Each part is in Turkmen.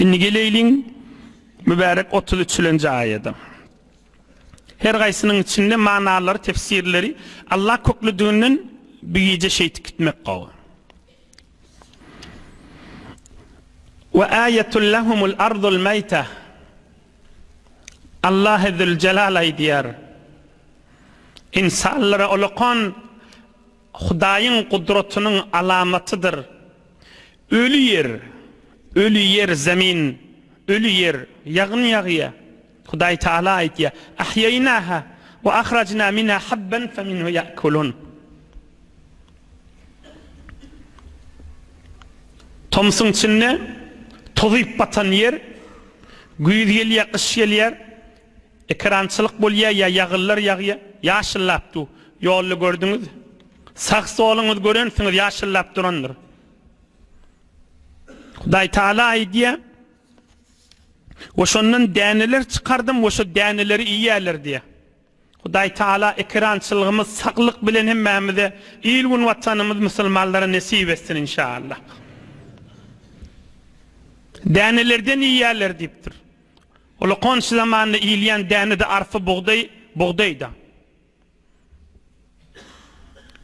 Inni geleylin mübarek 33. ayeti. Her gaysının içinde manaları, tefsirleri Allah köklüdüğünün büyüyece şeytik gitmek qağı. Ve ayetul lehumul ardul meyte. Allah Zülcelal diyar. İnsanlara olukan Hudayın kudretinin alamatıdır. Ölü yer zemin, ölü yer yağın yağıya. Huday Teala ayetiye ahyaynaha ve ahracna minha habban feminhu ya'kulun. Tomsun içinde tozuyup batan yer, güyüz geliyor, kış geliyor, ekrançılık boluyor ya yağıllar yağıya, yaşıllaptı. Yolu gördünüz. Saksı olunuz görüyorsunuz, yaşıllap durandır. Huday Teala ayetiye o şondan däneler çıkardım, o şu däneleri iyi yerler diye. Huday Teala ekrançılığımız, saklık bilen hemmemize, ilgun vatanımız Müslümanlara nasip etsin inşallah. Dänelerden iyi yerler deyiptir. Ola konşu zamanında iyileyen dänede arfı buğdayda.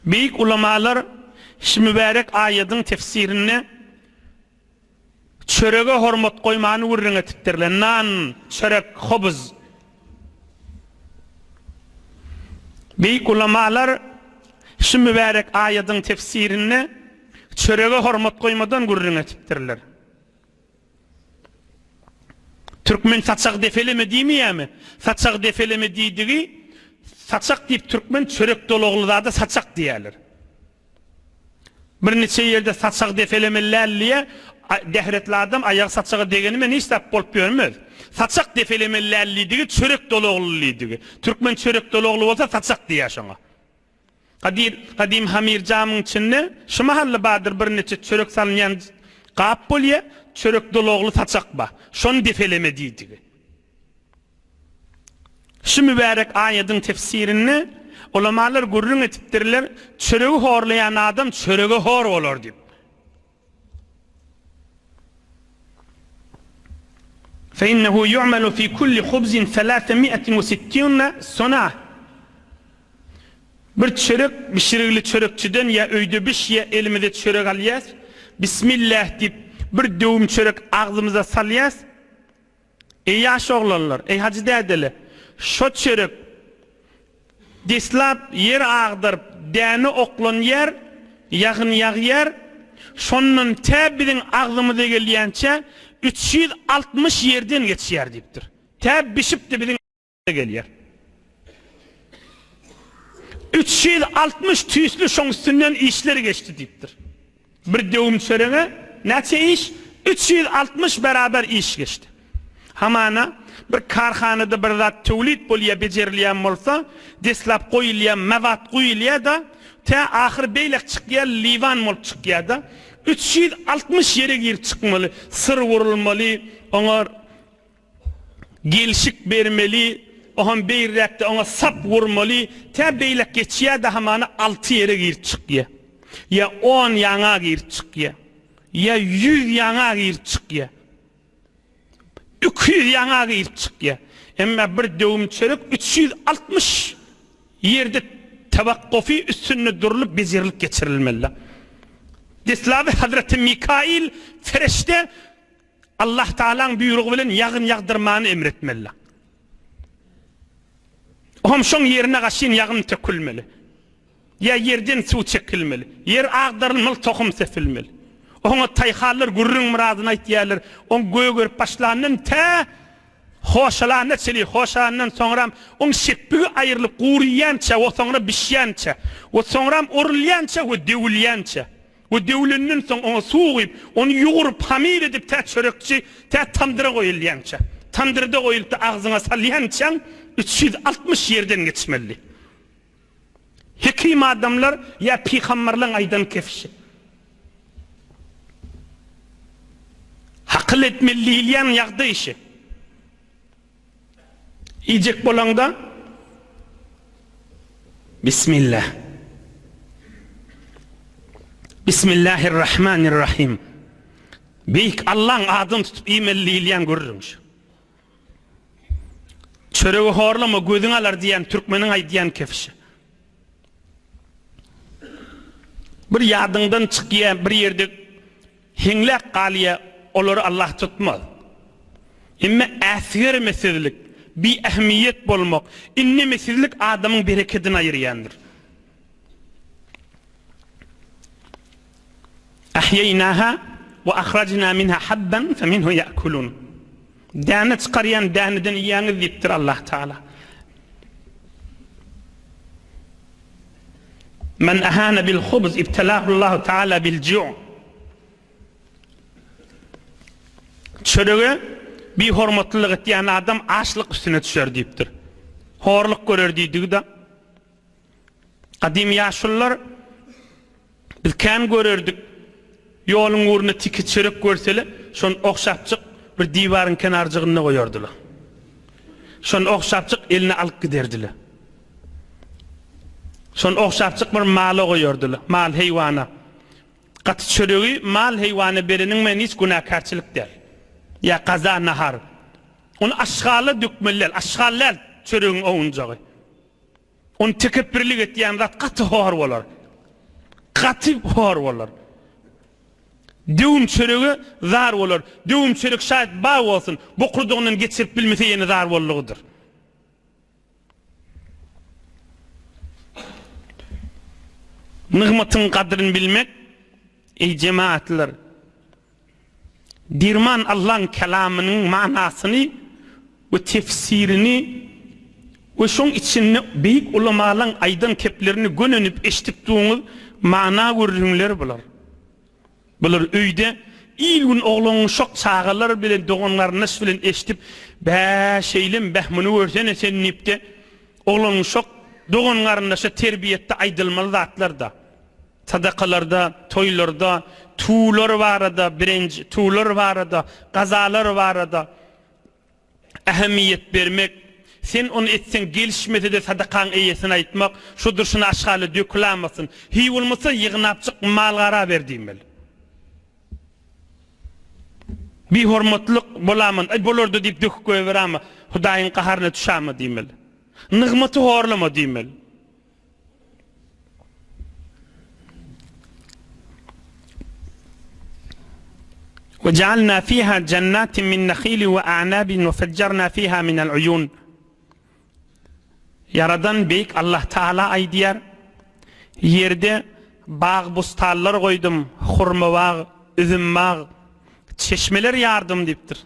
Büyük ulamalar şu mübarek ayetin tefsirini çörege hormat koymanı vurrun etiptirler. Nan, çörek, hobuz. Büyük ulamalar şu mübarek ayetin tefsirini çörege hormat koymadan vurrun etiptirler. Türkmen saçak defeleme değil mi? Saçak defeleme deydiği saçak deyip Türkmen çörek doluğluda da saçak diyorlar. Bir neçe yerde saçak defelemelerliye dehretli adam ayak saçağı degenime ne istap bolup görmez. Saçak defelemelerliği çörek doluğluğu. Türkmen çörek doluğlu olsa saçak diye şuna. Kadim Hamir camın içinde şu mahalle badır bir neçe çörek salınyan qap bolya çörek doluğlu saçak ba. Şonu defeleme deydi. Şu mübarek ayetin tefsirini ulamalar gurrun etiptirler. Çöreği horlayan adam çöreği hor olur deyip. فَإِنَّهُ يُعْمَلُ فِي كُلِّ خُبْزٍ 360 sona. Bir çörek, pişirigli çörekçiden ya öyde biş ya elimizde çörek alyas. Bismillah deyip bir dövüm çörek ağzımıza salyas. Ey yaş oğlanlar, ey hacı dədeli. Şu çörek deslap yer ağdırıp däni oklun yer, yağın yağ yer. Şonun təbidin ağzımıza gelýänçe 360 yerden geçýär deyipdir. Täb bişip de bizim gelýär. 360 tüyslü şoň üstünden işleri geçti deyipdir. Bir dövüm çöreğe näçe iş? 360 beraber iş geçti. Hamana bir karxanada bir zat tevlid bolýa becerilýän bolsa, deslap goýulýan mevat goýulýa da ta ahir beýlek çykýar livan bolup çykýar da 360 yere gir çıkmalı, sır vurulmalı, ona gelişik bermeli, ohan beýrekde ona sap vurmalı, ta beýlek geçýär da hamana 6 yere gir çykýar. Ya 10 yana gir çykýar. Ya 100 yana gir çykýar. 200 yana gir çykýar. Emma bir dövüm çörek 360 yerde tavakkufi üstünde durulup bezirilip geçirilmeli. Deslavi Hazreti Mikail ferişte Allah Teala'nın buyruğu bilen yağın yağdırmanı emretmeli. Oham şon yerine kaşın yağın tökülmeli. Ya yerden su çekilmeli. Yer ağdırılmalı, tohum sefilmeli. Ona tayhallar gurrun muradına ihtiyarlar. On göğe görüp başlarının ta hoşalarına çeli, hoşalarından sonra on şeppiği ayrılıp kuruyança, o sonra bişyança, o sonra orulyança, o devulyança. O devulinin son ona soğuyup, onu yoğurup hamir edip ta çörekçi, ta tandıra koyulyança. Tandırda koyulup da ağzına salyança 360 yerden geçmeli. Hekim adamlar ya peygamberlerin aydan kefşi. Hakıl etmeliyilen yağdı işi. İyecek bolanda Bismillah. Bismillahirrahmanirrahim. Beyik Allah'ın adını tutup imelliyilen görürümüş. Çöreği horlama gözün alar diyen Türkmenin ay diyen kefişi. Bir yadından çıkıya bir yerde hinlek kalıya oları Allah tutmaz. İmme asir meselelik, bir ehmiyet bulmak, inni meselelik adamın bereketini ayırıyandır. Ahyeynaha ve ahracna minha habban feminhu ya'kulun. Dana çıkarıyan danadan yiyanı diptir Allah Teala. Men ahana bil khubz ibtalahu Allah Teala bil cu'. Çöreğe bir hormatlılık ettiğin adam açlık üstüne düşer deyiptir. Horluk görür deydik de. Kadim yaşlılar biz kan görürdük. Yolun uğruna tiki çörek görsele şonu okşapçık bir divarın kenarcığına koyardılar. Şonu okşapçık eline alıp giderdiler. Şonu okşapçık bir mala koyardılar. Mal hayvana. Katı çöreği mal hayvana berinin men hiç günahkarçılık der. Ya kaza nahar. Onu aşağıla dökmeler, aşağıla çöreğin oyuncağı. Onu tekepirlik ettiğin zat katı hor olur. Katı hor olur. Düğüm çöreği zar olur. Düğüm çörek şayet bağ olsun. Bu kurduğunun geçirip bilmese yeni zar olluğudur. Nıgmatın kadrini bilmek, ey cemaatler, dirman Allah'ın kelamının manasını ve tefsirini ve şun içinde büyük ulamaların aydın keplerini gönönüp eşittiğiniz mana görürünler bular. Bular öyde ilgun oğlunun şok çağılar bile doğanlar nasıl bilen eşitip be şeylim behmunu versene sen nipte oğlunun şok doğanların nasıl terbiyette aydılmalı zatlar da sadakalarda, toylarda, tuğlar var da, birinci tuğlar var da, kazalar var da ehemmiyet vermek, sen onu etsen gelişmede de sadakan iyesini aytmak, şu dışına aşağılı dökülamasın, hiy olmasa yığınapçık malgara verdiğimel. Bir hormatlık bolamın, ay bolordu deyip dökük koyver ama, Hudayın kaharına düşama diymel. Nıgmatı horlama diymel. وجعلنا فيها جنات من نخيل وأعناب وفجرنا فيها من العيون. Yaradan beyik Allah Teala ay diyar. Yerde bağ bustallar koydum, hurma bağ, üzüm bağ, çeşmeler yardım diptir.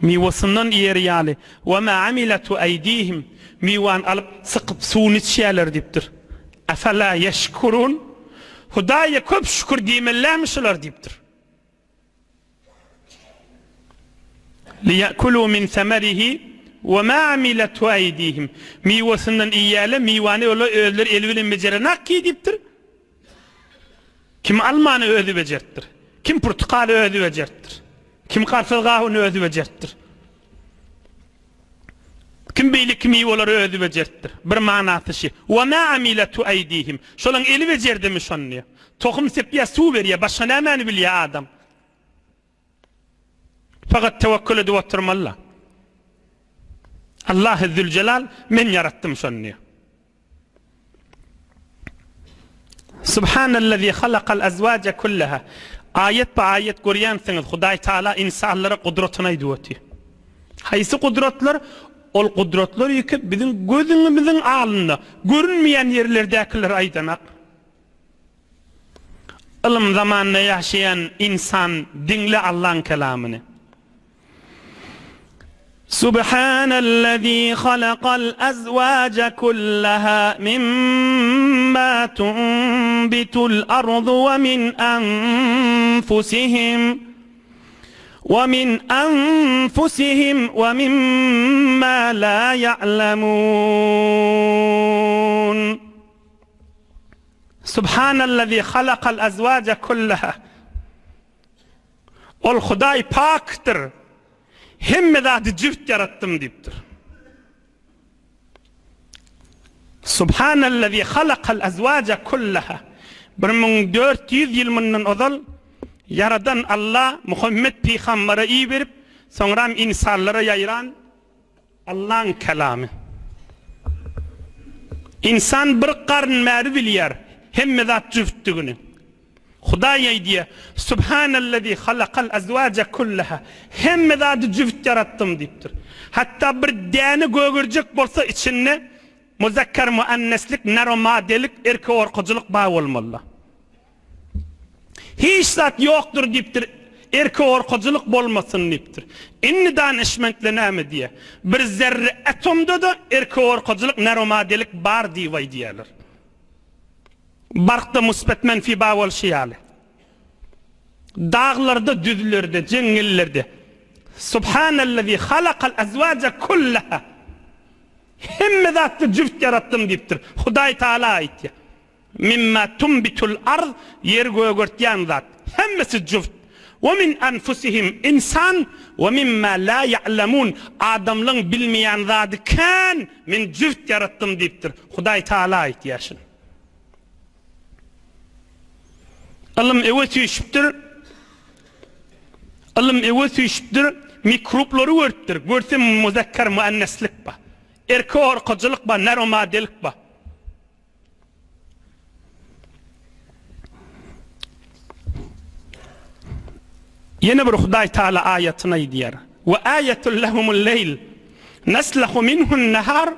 Mivasından yer yali. Ve ma amilatu aydihim. Mivan alıp sıkıp suyunu içerler diptir. Efela yeşkurun. Hudaya köp şükür diyemellermişler diptir. لِيَأْكُلُوا مِنْ ثَمَرِهِ وَمَا عَمِلَتْهُ اَيْدِيهِمْ. Mivasından iyale, mivani öller elvinin becerenak ki diptir. Kim Almanı ödü becerttir. Kim Portugalı ödü becerttir. Kim Karfılgahını ödü becerttir. Kim beylik mivaları ödü becerttir. Bir manatı şey. وَمَا عَمِلَتْهُ اَيْدِيهِمْ. Şolan eli becerdi mi şonluya. Tohum sepiye su veriye. Başka ne mani biliye adam. Fakat tevekkül edip oturmalı. Allah-u Zülcelal men yarattım şonluya. Subhanellezî halakal azvâce kullaha. Ayet ba ayet görüyorsunuz. Huday Teala insanlara kudretini aydıvati. Haysi kudretler? Ol kudretler yıkıp bizim gözümüzün alında görünmeyen yerlerdekiler aydanak. İlim zamanında yaşayan insan dinle Allah'ın kelamını. Subhanellezî halakal azvâce kullaha mimma tunbitul ardu ve min enfusihim وَمِنْ أَنْفُسِهِمْ وَمِمَّا لَا يَعْلَمُونَ. Subhanellezî halakal azvâce kullaha. Ol Huday paktır. Hemme zatı cüft yarattım deyiptir. Subhanellezî halakal azvâce kullaha. 1400 yıl bundan ozal Yaradan Allah Muhammed peygambere iyi verip sonra insanlara yayıran Allah'ın kelamı. İnsan bir qarn meri bilyer hemme zat cüftügünü. Hudaýa diye Subhanellezî halakal azwaca kullaha hemme zat cüft yarattım dipdir. Hatta bir däni gögürjek bolsa içinde muzakkar muanneslik, naromadelik, erke orqaçylyk bar bolmaly. Hiç zat yoktur dipdir. Erke orqaçylyk bolmasın dipdir. Inni danışmentle näme diye. Bir zerre atomda da erke orqaçylyk, naromadelik bar diýýär diýerler. Barqda musbat menfi bar bolşýaly. Dağlarda, düzlerde, jengillerde. Subhanellezî halakal azwaca kullaha. Hemme zatty jüft yarattım dipdir. Hudaý Taala aýtdy. Mimma tumbitul ard yer gögörtýän zat. Hemmesi jüft. Ve min anfusihim insan ve mimma la ya'lamun adamlyň bilmeýän zady kan min jüft yarattım dipdir. Hudaý Taala aýtýaşyn. Alym ewetýişipdir. Alym ewetýişipdir. Mikroplary görtdir. Görsem muzakkar muanneslik ba. Erke orqaçylyk ba, naromadelik ba. Yine bir Hudaý Taala aýatyny diýer. Ve ayetul lahumul leyl naslahu minhu'n nahar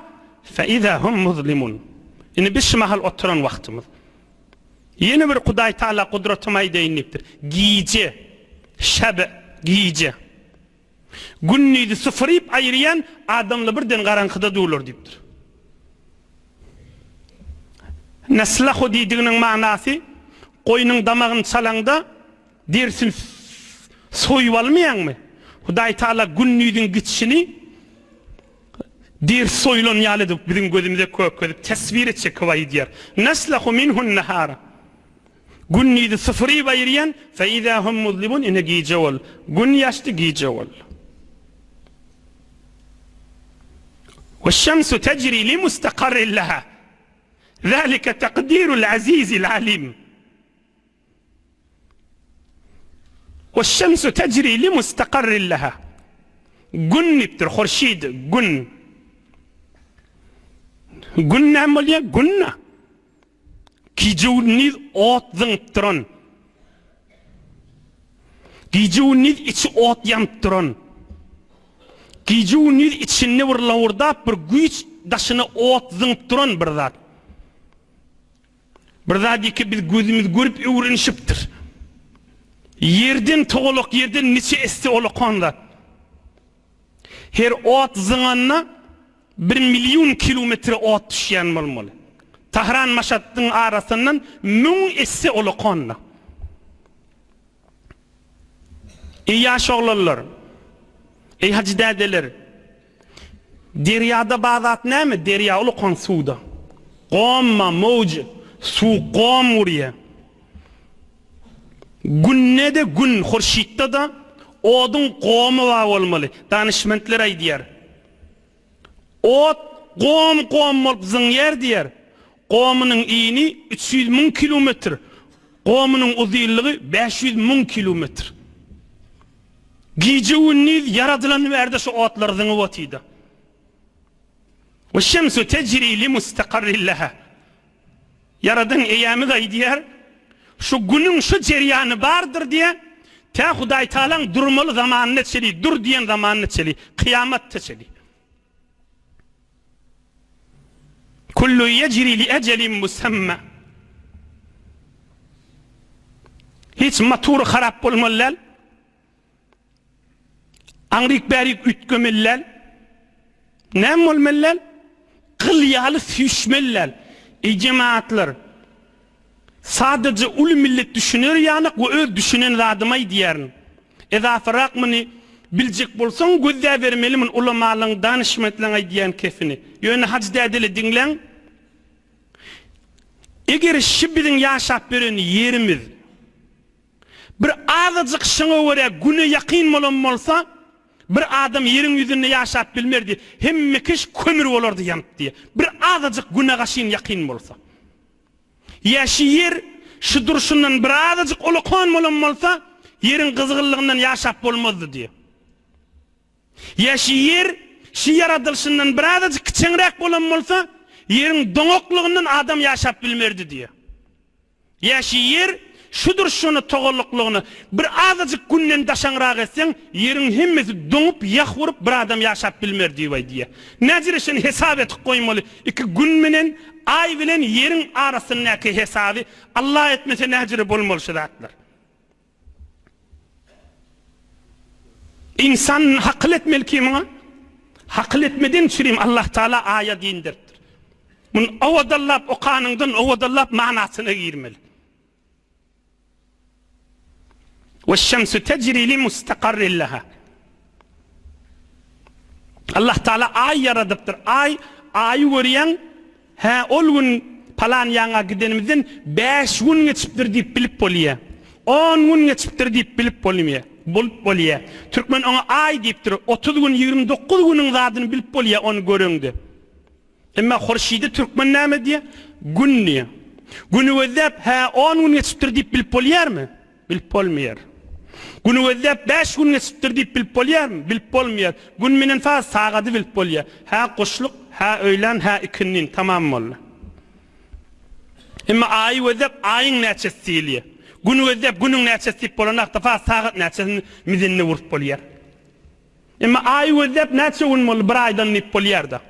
fa iza hum muzlimun. Ine biz mahal oturan wagtymyz. Yine bir Hudaý Taala kudratymy aýdýandypdir. Giýje, şab, giýje. Günnüýdi sıfıryp aýryan adamly birden garaňkyda durlar dipdir. Naslahu diýdiginiň manasy goýunyň damagyny çalaňda dersin soýup almaýanmy? Hudaý Taala günnüýdiň gitişini der soýulan ýaly dip biziň gözümizde köpködip tasvir etjek diýer. Naslahu minhu'n nahar. Günnüýdi sıfıryp aýryan fa iza hum muzlimun ine giýje bol. Gün ýaşdy giýje bol. والشمس تجري لمستقر لها ذلك تقدير العزيز العليم والشمس تجري لمستقر لها gün niptir خورشيد gün nämelýär günna giýjewniz ot zyňtran giýjewniz içi ot ýamtran giýjewniz içinde bir lawurdap bir güýç daşyny ot zyňtran bir zat. Bir zat ki biz gözümüz görüp öwrenişipdir. Yerden toğuluk yerden niçe esti olukanda. Her ot zyňanna 1 milyon kilometre ot düşýän bolmaly. Tahran Maşatdyň arasyndan 1000 esti olukanda. Ey ýaş oglanlar, ey hacdadeler, deryada bazat näme? Derya ulukan suda. Gomma, mowj, su gom urýa. Günne de gün, Xurşitda da odun gomy bar bolmaly. Danışmentler aýdýar. Ot gom bolup zyňýar diýer. Gomynyň iýini 300 000 kilometr. Gomynyň uzunlygy 500 000 kilometr. Giýjewniz yaradylan berde şu otlar zyňyp otydy. Ve şemsu tecri li mustaqarrin laha. Yaradan eýämiz aýdýar. Şu günün şu jerýany bardyr diye ta Hudaý Taalaň durmaly zamanyny çeli, dur diýen zamanyny çeli, kıyamatda çeli. Kullu yejri li ejelin musamma. Hiç motory harap bolmalylar. Anrik berik ütkömeliler. Näme bolmalylar? Qılyaly süýşmeliler. Ey cemaatlar. Sadece ul millet düşünür ýanyk we öz düşünen zadymy diýerin. Eza faraqmyny biljek bolsaň gözde bermelimin ulamalyň danışmentlerine diýen kefini. Ýöne hacdadyle diňleň. Eger şibidin ýaşap beren ýerimiz bir azyjyk şoňa görä güne ýaqyn bolan bolsa, bir adam yerin ýüzünde ýaşap bilmerdi. Hemme kiş kömür bolardy ýanyp diye. Bir azyjyk güne gaşyn ýaqyn bolsa. Ýaşy yer şu durşundan bir azyjyk ulukan bolan bolsa, yerin kızgınlığından yaşap bolmazdı diye. Yaşı yer, şu yaratılışından birazcık kıçınrak bolan bolsa, yerin doňokluğundan adam yaşap bilmerdi diye. Yaşı yer, şudur şunu toğulukluğunu bir azıcık günden daşanrak etsen, yerin hemmesi doňup yak vurup bir adam yaşap bilmerdi diye. Näzir işin hesap etip koymalı. İki gün menen, ay bilen yerin arasındaki hesabı Allah etmese näzir bolmalı şeratlar. İnsan hakıl etmeli kimine? Hakıl etmeden çürüyüm Allah Teala ayet indirtir. Bunu ovadallap okanından ovadallap manasına girmeli. وَالشَّمْسُ تَجْرِي لِمُسْتَقَرِّ لَهَا. Allah Teala ay yaradıptır. Ay görüyen ol gün palan yana gidenimizden 5 gün geçiptir deyip bilip bolýar. 10 gün geçiptir deyip bilip bolýar. Türkmen ona ay deyiptir. 30 gün 29 günün zadyny bilip bolýar onu görüňdi. Emma Hurşidi Türkmen näme diye? Gün diye. Günü özep 10 gün geçiptir deyip bilip bolýarmy? Bilip bolmaýar. Günü özep 5 gün geçiptir deyip bilip bolýarmy? Bilip bolmaýar. Gün menen faz sagady bilip bolýar. Goşluk, öýlen, ikindin tamam bolla. Emma ay özep ayın näçesi diýilýär. Günü özep günüň näçesi diýip bolanakda faz sagat näçesini mizinni vurup bolýar. Emma ay özep näçe gün bol bir aýdan nip bolýar da.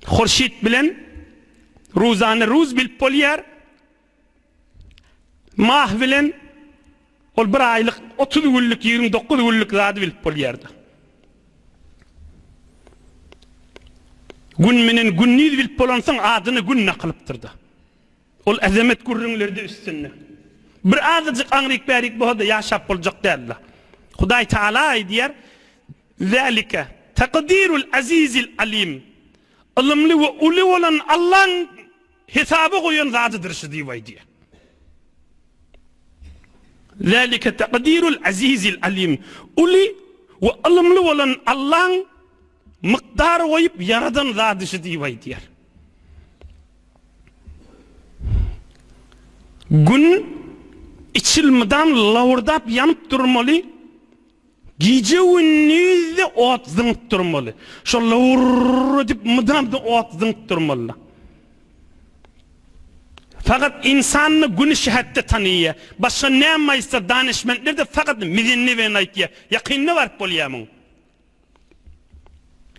Hurşit bilen ruzany ruz bilip bolýar. Mah bilen ol bir aylyk 30 günlük 29 günlük zady bilip bolýardy. Gün menen günni bilip bolansaň adyny gün nakylypdyrdy. Ol azamet gurrunlerde üstünde. Bir azıcık aňryk bärik bolsa ýaşap boljak däller. Hudaý Taala aýdýar: "Zalika taqdirul azizil alim." Ilmli we uly bolan Allah'ın hesabı goýan zadydyr şu diýdi. Zalika taqdirul azizil alim. Uly we ilmli bolan Allah'ın miqdar goýup yaradan zady şu diýdi. Gün içilmeden lavurdap yanıp durmalı, gece gündüzde ot zınıp durmalı. Şu lavur dip mıdan da ot zınıp durmalı. Fakat insanı günü şehadde tanıya, başka ne maysa danışmentler de fakat mizinni ve naytiya, yakinni var poliyamın.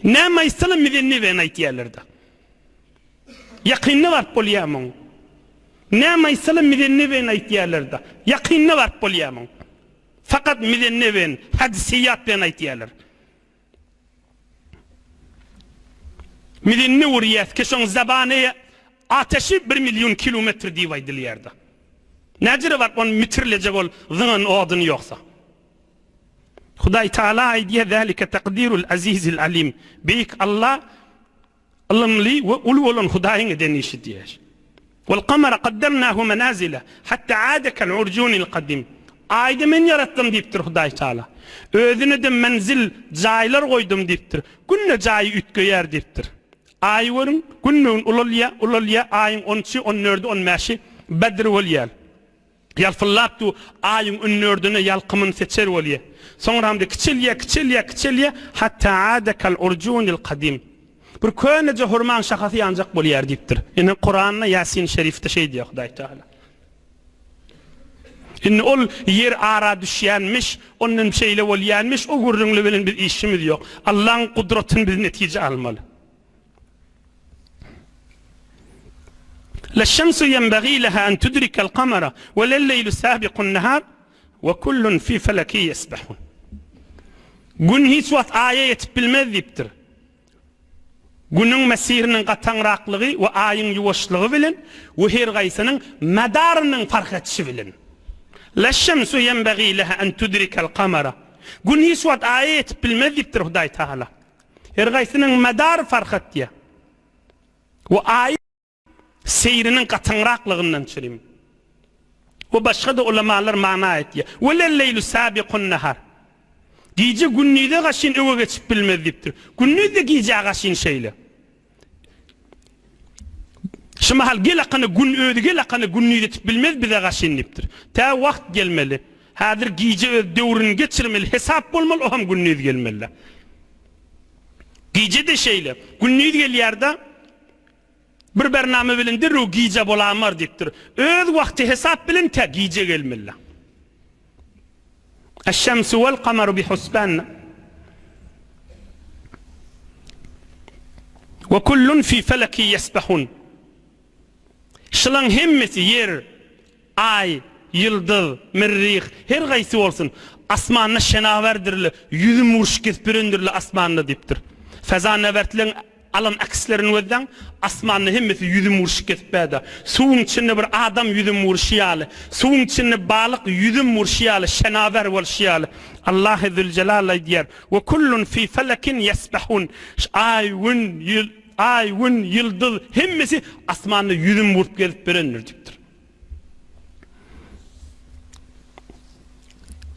Ne maysa mizinni ve naytiyalerde. Yakinni var poliyamın. Ne maysa mizinni ve naytiyalerde. Yakinni var poliyamın. Fakat mizinni ve hadisiyat ve naytiyalar. Mizinni uriyat, keşon zabaneye ateşi 1 milyon kilometre diýýärdi ýerde. Näjere var on mitrlejek ol zınan oduny ýoksa. Hudaý Taala aýdýar: "Zalika taqdirul azizil alim." Beýik Allah ilmli we uly bolan Hudaýyň denişi diýär. "Wal qamara qaddarnahu manazila hatta aada kal urjunil qadim." Aýdy men yaratdym diýipdir Hudaý Taala. Özüne de menzil jaýlar goýdum diýipdir. Günne jaýy ütgeýär diýipdir. Ay görün, günnün ulalya ayın 13, 14, 15 Bedr bolýar. Yalfıllapdu ayın 14'üne yalqımın seçer bolýar. Soňra hem de kiçilýär hatta aada kal urjunil qadim. Bir köneje hurman şahasy ýanjak bolýar diýipdir. Ene Kur'an'na Yasin şerifde şey diýär Hudaý Taala. İnne ol yer ara düşýänmiş, onun şeyle bolýanmış, o gurrunly bilen bir işimiz ýok. Allah'ın kudretini biz netije almaly. La şemsu yenbagî leha en tudrikal qamara ve lel-leylu sâbiqun nehâr ve kullun fî felekî yesbahun. Gün hiç wagt aýa ýetip bilmez diýipdir. Günüň mesiriniň gatanraklygy we aýyň ýuwaşlygy bilen we her gaýsynyň madarynyň fark etişi bilen. La şemsu yenbagî leha en tudrikal qamara. Gün hiç wagt aýa ýetip bilmez diýipdir Hudaý Taala. Her gaýsynyň madar fark etýär. We aýy seyrinin qatanraklığından çürüm. O başka da ulamalar mana etýär. Welel-leylu sâbiqun nehâr. Gece günnüde gaşyn öwe geçip bilmez diýipdir. Günnüde gece gaşyn şeýle. Şu mahal gelakını gün ödü gelakını gününü yetip bilmez bize gaşinliptir. Ta vakt gelmeli. Hadir giyce öz dövrünü geçirmeli. Hesap olmalı o ham gününü gelmeli. Giyce de şeyle. Gününü gel yerde bir bername bilindir o giyce bolamar diptir. Öz vakti hesap bilin ta giyce gelmeli. Eşşemsu vel kamaru bi husban. Ve kullun fi felaki yesbahun. Şılan hemmesi yer, ay, yıldız, merrih, her gaysi olsun. Asmanına şenaverdirli, yüzüm vuruş kesbirindirli asmanına diptir. Fezan nevertlerin alan akslerini özden, asmanına hemmesi yüzüm vuruş kesbedi. Suğun içinde bir adam yüzüm vuruşiyalı, suğun içinde balık yüzüm vuruşiyalı, şenaver vuruşiyalı. Allah-u Zülcelal'la diyer. Ve kullun fi felekin yesbahun. Ay, gün, yıldız, hemmesi asmanını yüzüm vurup gelip birindirciktir.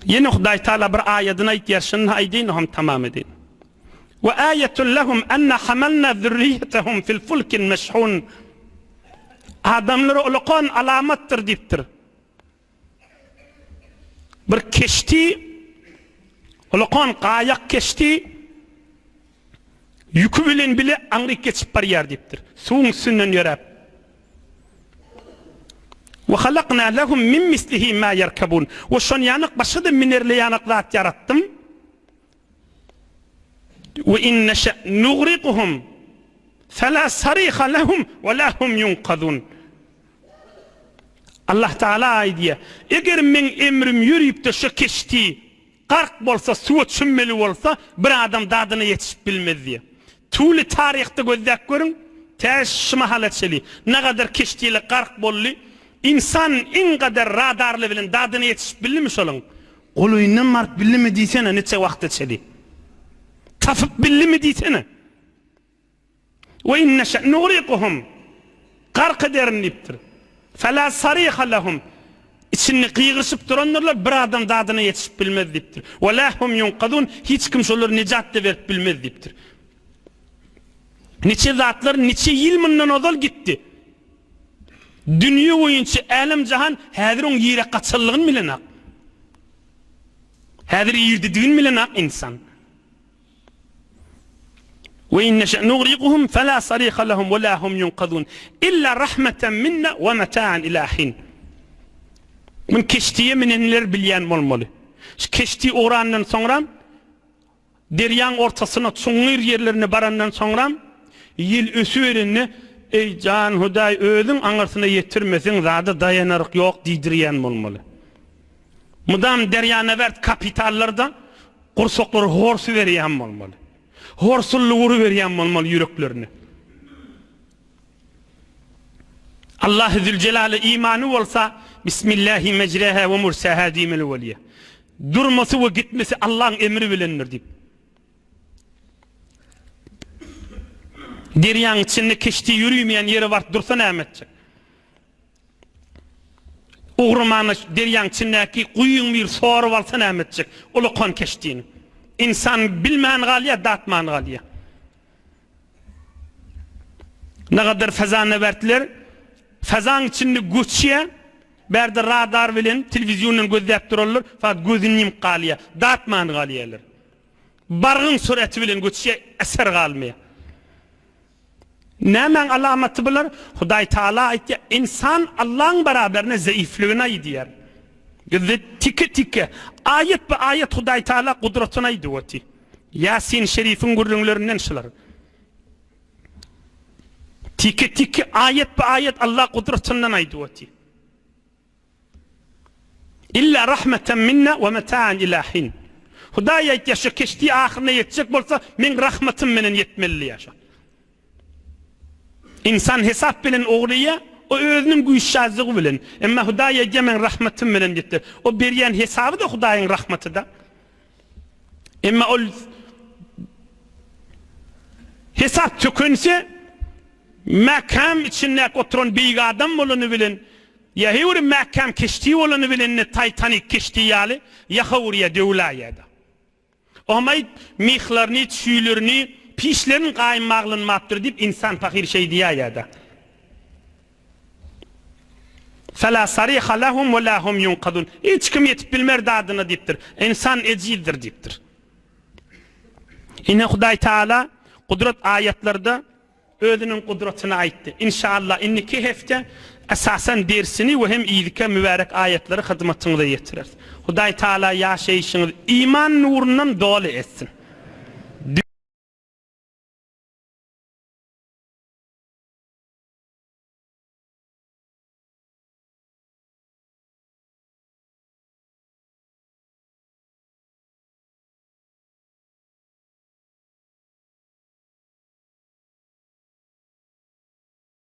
Yine Huday Teala bir ayetine ihtiyarşının aydin ham tamam edin. Ve ayetun lehum enne hamalna zürriyetehum fil fulkin meşhun. Adamları ulukan alamattır diptir. Bir keşti, ulukan kayak keşti, yükü bilen bile anrik geçip bir yer diptir. Suğun sünnen yörep. Ve halakna lehum min mislihi ma yerkabun. Ve şon yanık başıda minerli yanıklat yarattım. Ve in neşe nuğriquhum fela sariha lehum ve lahum yunkadun. Allah Teala aydiye. Eğer men emrim yürüyüp de şu keşti qark bolsa, suya çümmeli olsa bir adam dadını yetişip bilmez diye. Tuli tarihte gözlek görün, teş mahalet şeli. Ne kadar keştiyle qark bollu, insan in kadar radarlı bilen dadını yetişip bilmiş olun. Oluyundan mark billi mi diysene neçe vakti şeli. Tafıp billi mi diysene. Ve inne şe'nuriquhum qark ederin diptir. Fela sariha lehum. İçini kıyırışıp duranlarla bir adam dadını yetişip bilmez diptir. Ve lahum yunkadun, hiç kim şoları necat da verip bilmez diptir. Niçe zatlar, niçe ilminden odal gitti. Dünya boyunca alem cahan, hadir on yere kaçallığın bilen hak. Hadir yirdidiğin bilen hak insan. Ve inne şe'nuriquhum fela sariha lehum ve lahum yunkadun. İlla rahmeten minna ve meta'an ilahin. Min keştiye minenler bilyen olmalı. Keşti orandan sonra deryan ortasına çuңur yerlerine barandan sonra yıl ösüverini ey can Huday özün anırsına yetirmesin zada dayanarık yok didiriyen olmalı. Mudam deryana vert kapitallarda kursokları horsu veriyen olmalı. Horsullu vuru veriyen olmalı yüreklerini. Allah-u Zülcelal'e imanı olsa Bismillahi mecraha ve mursaha dimel veliye. Durması ve gitmesi Allah'ın emri bilinir deyip. Deryan içinde keşti yürümeyen yeri var, dursa ne edecek? Uğrumanı deryan içindeki kuyun bir soru varsa ne edecek? Olu kon keştiğini. İnsan bilmeyen galiye, dağıtmayan galiye. Ne kadar fezanı verdiler? Fezan içinde güççüye, berde radar bilen, televizyonun gözlep dururlar, fakat gözün yim galiye, dağıtmayan galiyeler. Bargın sureti bilen güççüye eser galmaya. Nemen alamatı bilir? Huday Teala ayet insan Allah'ın beraberine zayıflığına gidiyor. Tike tike ayet be ayet Huday Teala kudretine gidiyor. Yasin Şerif'in gurrunlarından şılar. Tike tike ayet be ayet Allah kudretinden gidiyor. İlla rahmeten minna ve meta'an ilahin. Huday ayet yaşa keşti ahirine yetecek olsa min rahmetim menen yetmeli yaşa. İnsan hesap bilen oğruya, o özünün güçsüzlüğü bilen. Ama Hudaya gemen rahmetim bilen gitti. O beriyen hesabı da Hudaya'nın rahmeti da. Ama o hesap tükünse, makam içinde oturan bir adam olanı bilen, ya hevri makam keşti olanı bilen, Titanic keşti yali, ya havriya devlaya da. Ama mihlerini, tüylerini, pişlerin qaymağlın maptır deyip insan fakir şey diye ya da. Fela sariha lahum ve la hum yunqadun. Hiç kim yetip bilmer dadını diptir. İnsan ecidir diptir. Yine Huday Teala kudret ayetlerinde özünün kudretini aytti. İnşallah inniki hefte esasen dersini ve hem iyilike mübarek ayetleri hizmetinize yetirir. Huday Teala yaşayışınız iman nurundan dolu etsin.